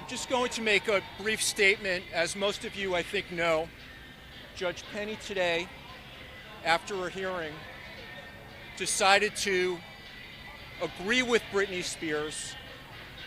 I'm just going to make a brief statement. As most of you, I think, know, Judge Penny today, after a hearing, decided to agree with Britney Spears,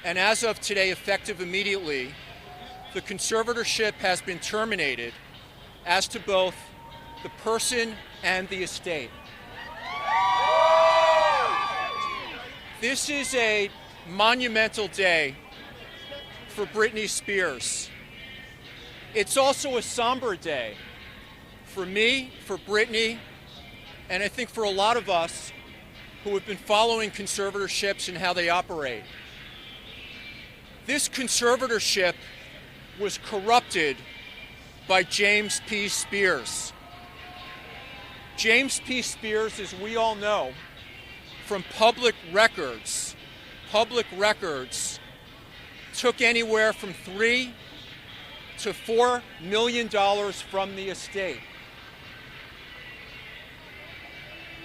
and as of today, effective immediately, the conservatorship has been terminated as to both the person and the estate. This is a monumental day for Britney Spears. It's also a somber day for me, for Britney, and I think for a lot of us who have been following conservatorships and how they operate. This conservatorship was corrupted by James P. Spears. James P. Spears, as we all know, from public records, took anywhere from $3 to $4 million from the estate.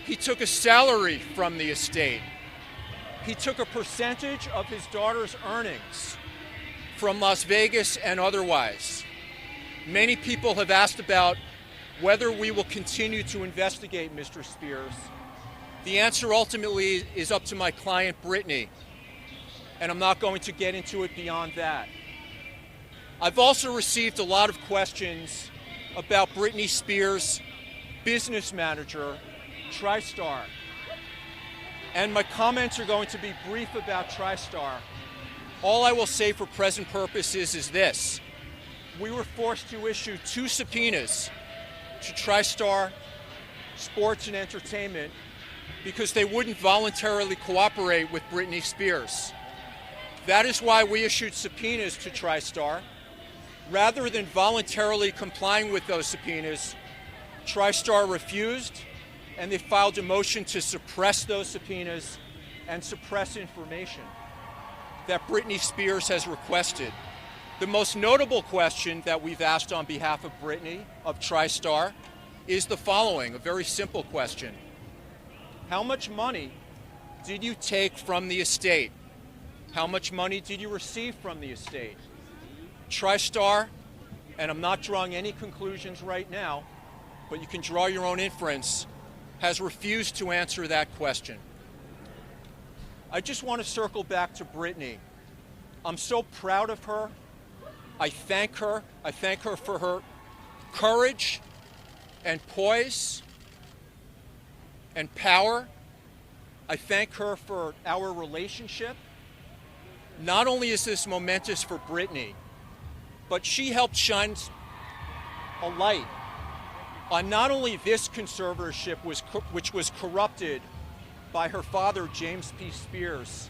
He took a salary from the estate. He took a percentage of his daughter's earnings from Las Vegas and otherwise. Many people have asked about whether we will continue to investigate Mr. Spears. The answer ultimately is up to my client, Britney, and I'm not going to get into it beyond that. I've also received a lot of questions about Britney Spears' business manager, Tristar. And my comments are going to be brief about Tristar. All I will say for present purposes is this. We were forced to issue 2 subpoenas to Tristar Sports and Entertainment because they wouldn't voluntarily cooperate with Britney Spears. That is why we issued subpoenas to Tristar. Rather than voluntarily complying with those subpoenas, Tristar refused, and they filed a motion to suppress those subpoenas and suppress information that Britney Spears has requested. The most notable question that we've asked on behalf of Britney, of Tristar, is the following, a very simple question. How much money did you take from the estate? How much money did you receive from the estate? Tristar, and I'm not drawing any conclusions right now, but you can draw your own inference, has refused to answer that question. I just want to circle back to Britney. I'm so proud of her. I thank her. I thank her for her courage and poise and power. I thank her for our relationship. Not only is this momentous for Britney, but she helped shine a light on not only this conservatorship, which was corrupted by her father, James P. Spears,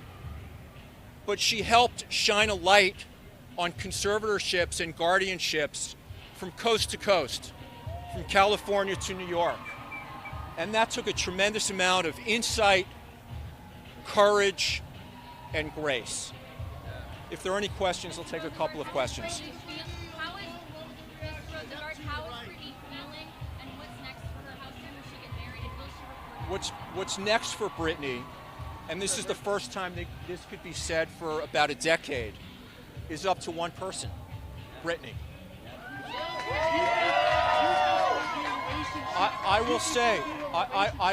but she helped shine a light on conservatorships and guardianships from coast to coast, from California to New York. And that took a tremendous amount of insight, courage, and grace. If there are any questions, I'll take a couple of questions. How is Britney feeling, and what's next for her? How soon will she get married, and will she record? What's next for Britney, and this is the first time that this could be said for about a decade, is up to one person, Britney. I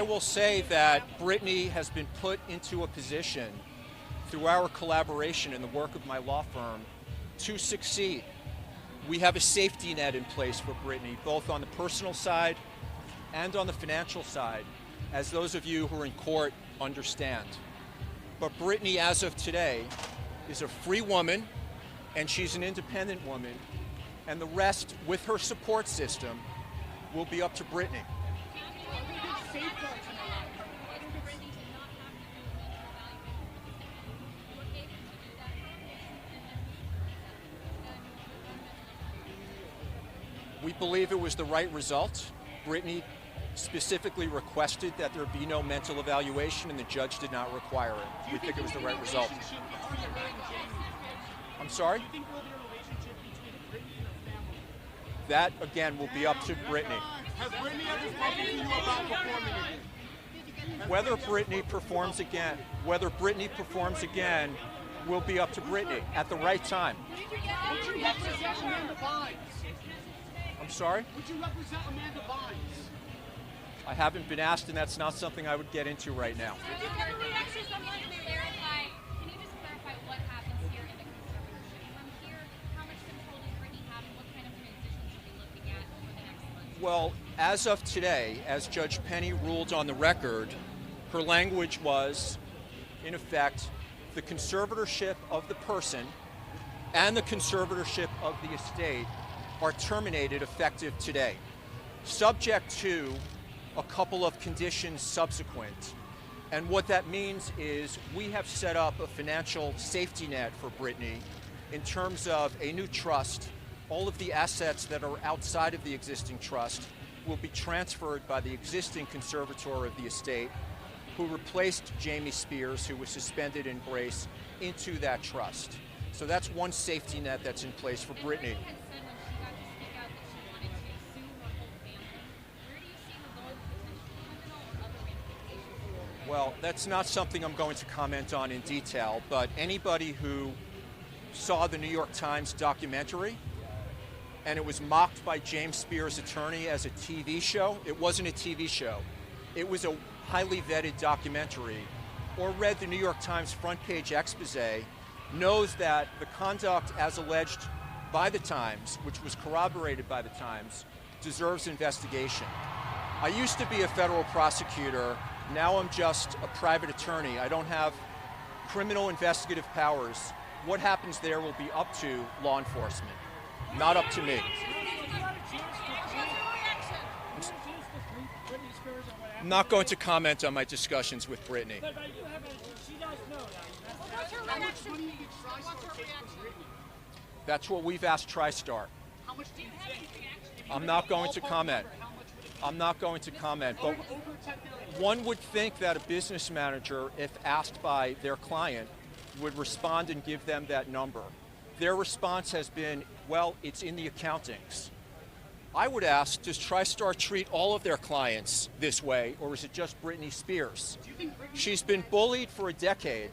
will say that Britney has been put into a position through our collaboration in the work of my law firm to succeed. We have a safety net in place for Britney, both on the personal side and on the financial side, as those of you who are in court understand. But Britney, as of today, is a free woman, and she's an independent woman, and the rest, with her support system, will be up to Britney. We believe it was the right result. Britney specifically requested that there be no mental evaluation, and the judge did not require it. We think it was the right result. I'm sorry? That, again, will be up to Britney. Has Britney ever spoken to you about performing again? Whether Britney performs again will be up to Britney at the right time. Would you represent Amanda Bynes? I'm sorry? Would you represent Amanda Bynes? I haven't been asked, and that's not something I would get into right now. Can you just clarify what happens here in the conservatorship? From here, how much control does Britney have, and what kind of transitions are we looking at over the next month? Well, as of today, as Judge Penny ruled on the record, her language was, in effect, the conservatorship of the person and the conservatorship of the estate are terminated effective today, subject to a couple of conditions subsequent. And what that means is we have set up a financial safety net for Britney in terms of a new trust. All of the assets that are outside of the existing trust will be transferred by the existing conservator of the estate, who replaced Jamie Spears, who was suspended in grace, into that trust. So that's one safety net that's in place for Britney. Well, that's not something I'm going to comment on in detail, but anybody who saw the New York Times documentary, and it was mocked by James Spears' attorney as a TV show, it wasn't a TV show. It was a highly vetted documentary, or read the New York Times front page expose, knows that the conduct as alleged by the Times, which was corroborated by the Times, deserves investigation. I used to be a federal prosecutor. Now I'm just a private attorney. I don't have criminal investigative powers. What happens there will be up to law enforcement, not up to me. I'm not going to comment on my discussions with Britney. That's what we've asked Tristar. I'm not going to comment. I'm not going to comment, but one would think that a business manager, if asked by their client, would respond and give them that number. Their response has been, well, it's in the accountings. I would ask, does Tristar treat all of their clients this way, or is it just Britney Spears? She's been bullied for a decade,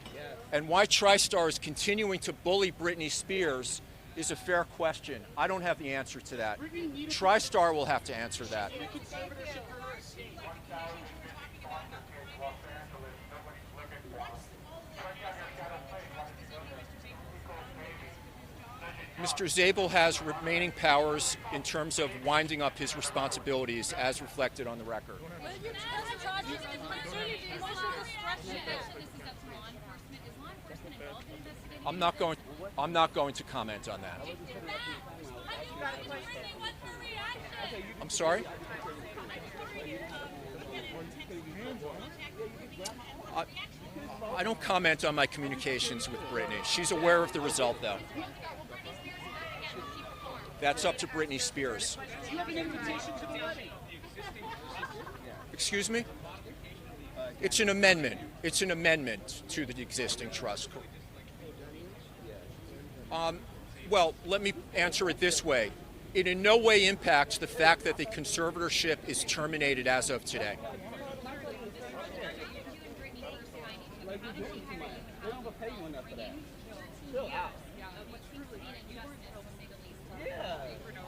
and why Tristar is continuing to bully Britney Spears is a fair question. I don't have the answer to that. Tristar will have to answer that. Mr. Zabel has remaining powers in terms of winding up his responsibilities as reflected on the record. I'm not going to comment on that. I'm sorry? I don't comment on my communications with Britney. She's aware of the result, though. That's up to Britney Spears. Do you have an invitation to the wedding? Excuse me? It's an amendment. It's an amendment to the existing trust. Well, let me answer it this way. It in no way impacts the fact that the conservatorship is terminated as of today.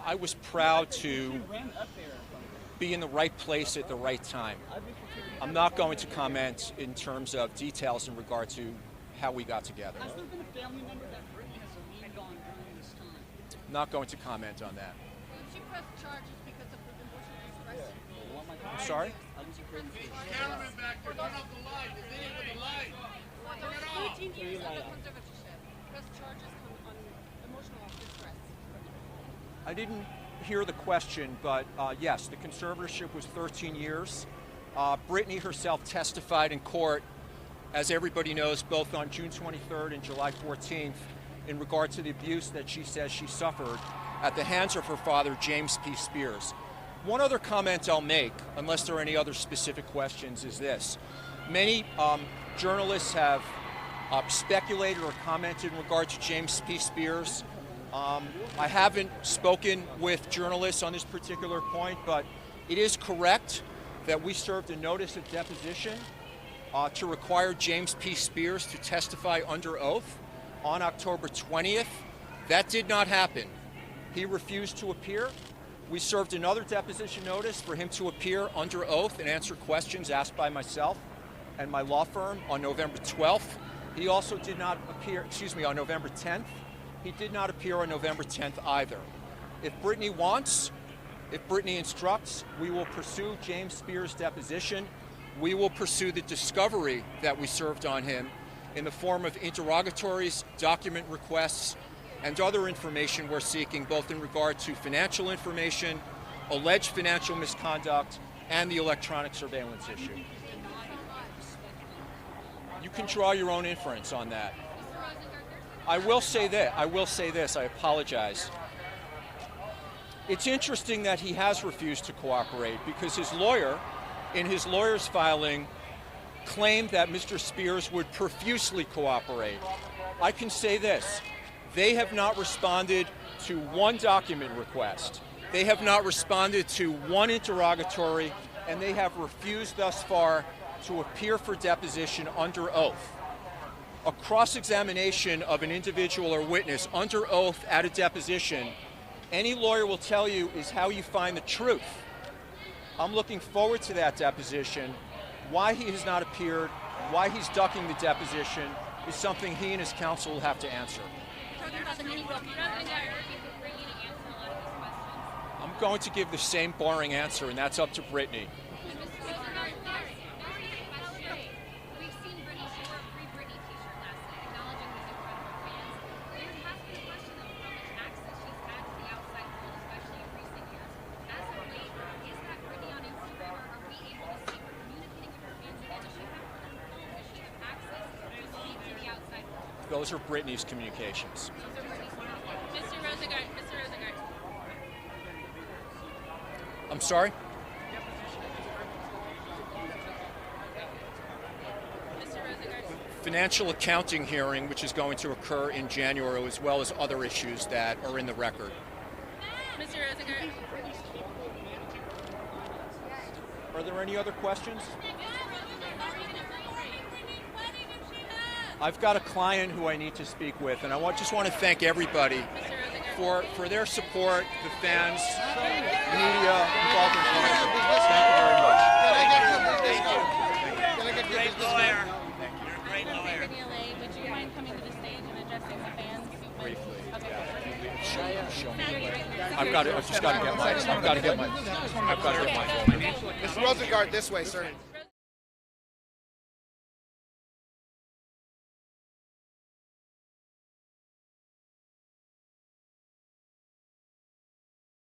I was proud to be in the right place at the right time. I'm not going to comment in terms of details in regard to how we got together. Has there been a family member that Britney has leaned on during this time? Not going to comment on that. She pressed charges because of the emotional expression. I'm sorry? Cameraman back there, turn off the light. Is anybody light? Turn it off. 13 years of the conservatorship. Pressed charges on emotional distress. I didn't hear the question, but yes, the conservatorship was 13 years. Britney herself testified in court, as everybody knows, both on June 23rd and July 14th, in regard to the abuse that she says she suffered at the hands of her father, James P. Spears. One other comment I'll make, unless there are any other specific questions, is this. Many journalists have speculated or commented in regard to James P. Spears. I haven't spoken with journalists on this particular point, but it is correct that we served a notice of deposition to require James P. Spears to testify under oath on October 20th. That did not happen. He refused to appear. We served another deposition notice for him to appear under oath and answer questions asked by myself and my law firm on November 12th. He also did not appear, on November 10th. He did not appear on November 10th either. If Britney wants, if Britney instructs, we will pursue James Spears' deposition. We will pursue the discovery that we served on him in the form of interrogatories, document requests, and other information we're seeking, both in regard to financial information, alleged financial misconduct, and the electronic surveillance issue. You can draw your own inference on that. I will say this, I apologize. It's interesting that he has refused to cooperate because his lawyer, in his lawyer's filing, claimed that Mr. Spears would profusely cooperate. I can say this, they have not responded to one document request. They have not responded to one interrogatory, and they have refused thus far to appear for deposition under oath. A cross-examination of an individual or witness under oath at a deposition, any lawyer will tell you, is how you find the truth. I'm looking forward to that deposition. Why he has not appeared, why he's ducking the deposition, is something he and his counsel will have to answer. I'm going to give the same boring answer, and that's up to Britney. Those are Britney's communications. Mr. Rosengart. I'm sorry? Mr. Rosengart. Financial accounting hearing, which is going to occur in January, as well as other issues that are in the record. Mr. Rosengart. Are there any other questions? I've got a client who I need to speak with, and I just want to thank everybody for their support, the fans, media, involved in politics. Thank you very much. Great lawyer. You're a great lawyer. Would you mind coming to the stage and addressing the fans? Briefly. Okay. Show me. I've just got to get my phone. Mr. Rosengart, this way, sir.